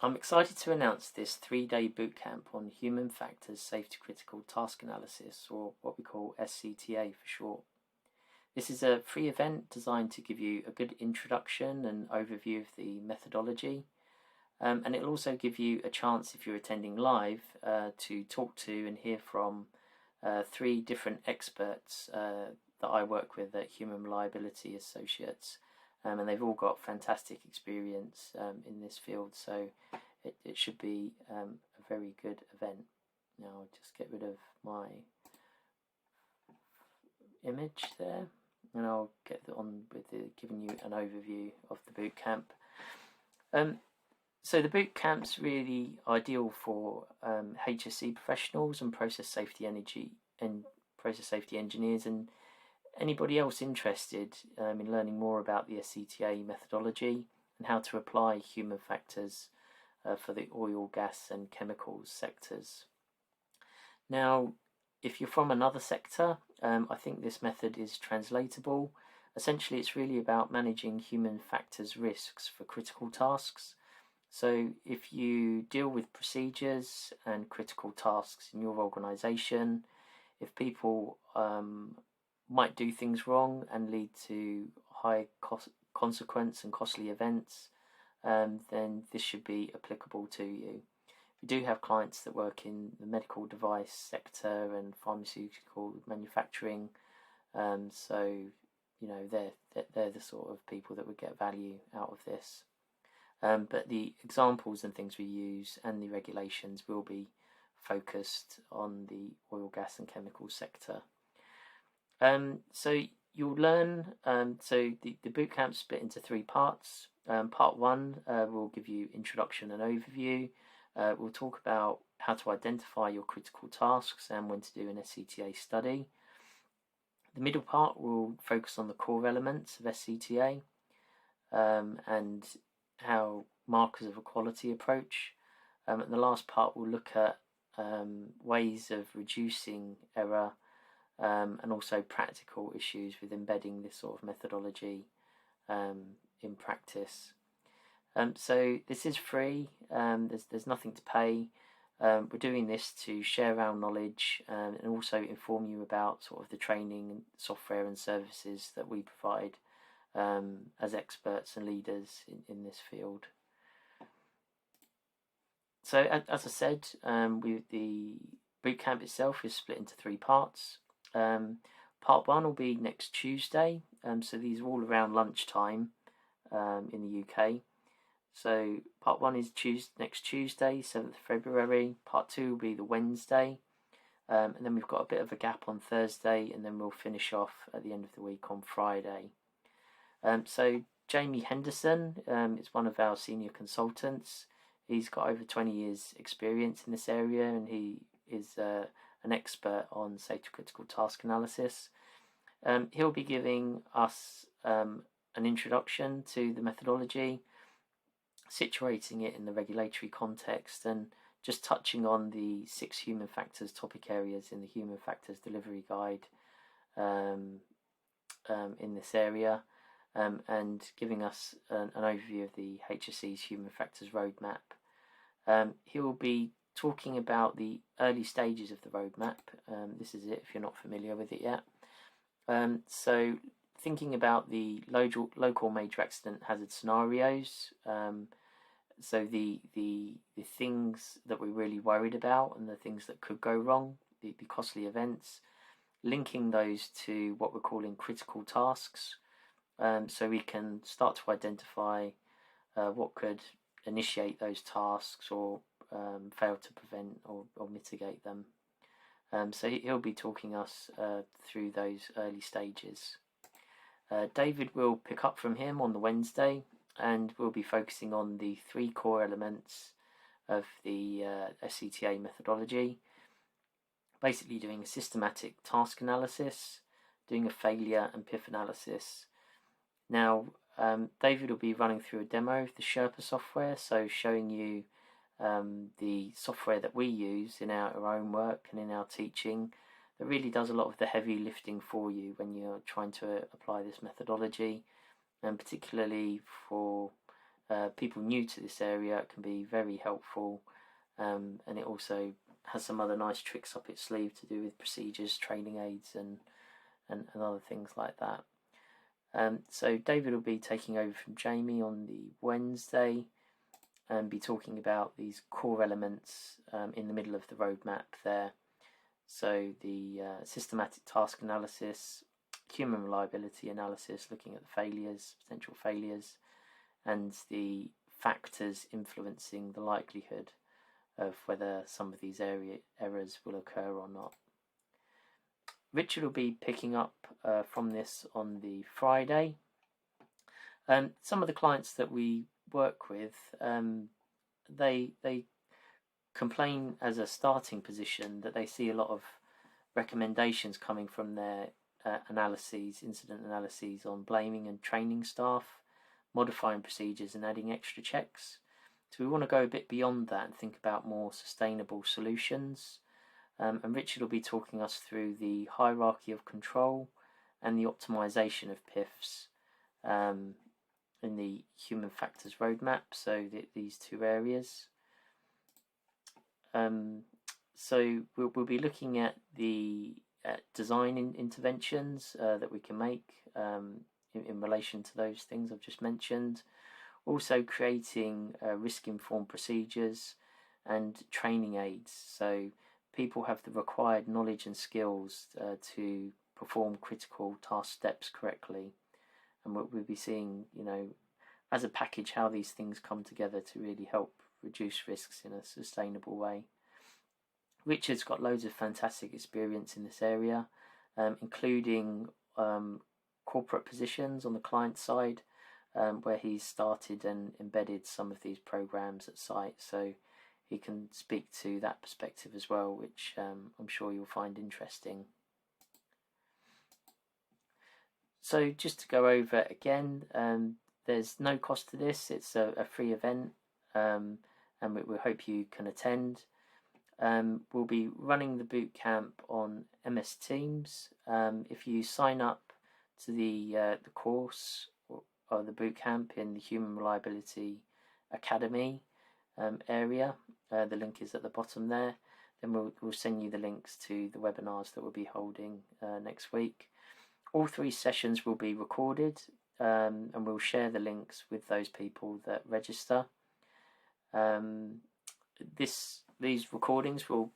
I'm excited to announce this 3-day bootcamp on Human Factors Safety Critical Task Analysis, or what we call SCTA for short. This is a free event designed to give you a good introduction and overview of the methodology, and it'll also give you a chance, if you're attending live, to talk to and hear from 3 different experts that I work with at Human Reliability Associates. And they've all got fantastic experience in this field, so it should be a very good event. Now I'll just get rid of my image there, and I'll get on with giving you an overview of the boot camp. So the boot camp's really ideal for HSE professionals and process safety engineers and anybody else interested in learning more about the SCTA methodology and how to apply human factors for the oil, gas and chemicals sectors. Now, if you're from another sector, I think this method is translatable. Essentially, it's really about managing human factors risks for critical tasks. So if you deal with procedures and critical tasks in your organisation, if people might do things wrong and lead to high consequence and costly events, then this should be applicable to you. We do have clients that work in the medical device sector and pharmaceutical manufacturing, so you know they're the sort of people that would get value out of this. But the examples and things we use and the regulations will be focused on the oil, gas and chemical sector. So you'll learn, so the bootcamp's split into 3 parts. Part 1 will give you introduction and overview. We'll talk about how to identify your critical tasks and when to do an SCTA study. The middle part will focus on the core elements of SCTA and how markers of a quality approach. And the last part will look at ways of reducing error and also practical issues with embedding this sort of methodology in practice. So this is free, there's nothing to pay. We're doing this to share our knowledge and also inform you about sort of the training, software and services that we provide as experts and leaders in this field. So as I said, the bootcamp itself is split into 3 parts. Part 1 will be next Tuesday, so these are all around lunchtime in the UK. So part 1 is next Tuesday, 7th February. Part 2 will be the Wednesday, and then we've got a bit of a gap on Thursday, and then we'll finish off at the end of the week on Friday. So Jamie Henderson is one of our senior consultants. He's got over 20 years experience in this area, and he is an expert on safety critical task analysis. He'll be giving us an introduction to the methodology, situating it in the regulatory context, and just touching on the 6 human factors topic areas in the human factors delivery guide in this area, and giving us an overview of the HSE's human factors roadmap. He will be talking about the early stages of the roadmap. This is it if you're not familiar with it yet. So thinking about the local major accident hazard scenarios, so the things that we're really worried about and the things that could go wrong, the costly events, linking those to what we're calling critical tasks, so we can start to identify what could initiate those tasks or fail to prevent or mitigate them. So he'll be talking us through those early stages. David will pick up from him on the Wednesday, and we'll be focusing on the 3 core elements of the SCTA methodology. Basically doing a systematic task analysis, doing a failure and PIF analysis. Now, David will be running through a demo of the Sherpa software, so showing you the software that we use in our own work and in our teaching that really does a lot of the heavy lifting for you when you're trying to apply this methodology, and particularly for people new to this area, it can be very helpful, and it also has some other nice tricks up its sleeve to do with procedures, training aids, and other things like that. So David will be taking over from Jamie on the Wednesday and be talking about these core elements in the middle of the roadmap there. So the systematic task analysis, human reliability analysis, looking at the failures, potential failures, and the factors influencing the likelihood of whether some of these errors will occur or not. Richard will be picking up from this on the Friday. Some of the clients that we work with, they complain as a starting position that they see a lot of recommendations coming from their incident analyses on blaming and training staff, modifying procedures and adding extra checks. So we want to go a bit beyond that and think about more sustainable solutions. And Richard will be talking us through the hierarchy of control and the optimization of PIFs in the human factors roadmap, so these two areas. So we'll be looking at the design interventions that we can make in relation to those things I've just mentioned. Also creating risk-informed procedures and training aids, so people have the required knowledge and skills to perform critical task steps correctly. And we'll be seeing, as a package, how these things come together to really help reduce risks in a sustainable way. Richard's got loads of fantastic experience in this area, including corporate positions on the client side, where he's started and embedded some of these programs at site. So he can speak to that perspective as well, which I'm sure you'll find interesting. So just to go over again, there's no cost to this. It's a free event, and we hope you can attend. We'll be running the boot camp on MS Teams. If you sign up to the course or the boot camp in the Human Reliability Academy area, the link is at the bottom there. Then we'll send you the links to the webinars that we'll be holding next week. All 3 sessions will be recorded, and we'll share the links with those people that register. These recordings will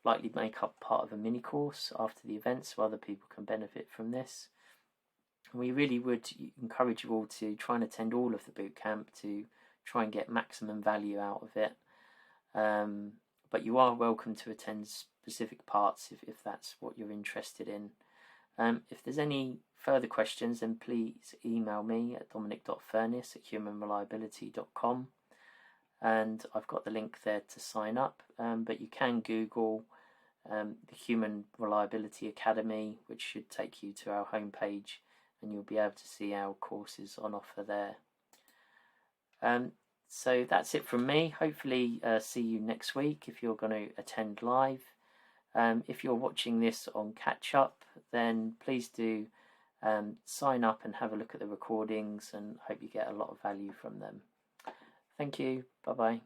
likely make up part of a mini course after the event, so other people can benefit from this. We really would encourage you all to try and attend all of the bootcamp to try and get maximum value out of it. But you are welcome to attend specific parts if that's what you're interested in. If there's any further questions, then please email me at dominic.furness@humanreliability.com, and I've got the link there to sign up. But you can Google the Human Reliability Academy, which should take you to our homepage, and you'll be able to see our courses on offer there. So that's it from me. Hopefully see you next week if you're going to attend live. If you're watching this on catch up, then please do sign up and have a look at the recordings, and hope you get a lot of value from them. Thank you. Bye bye.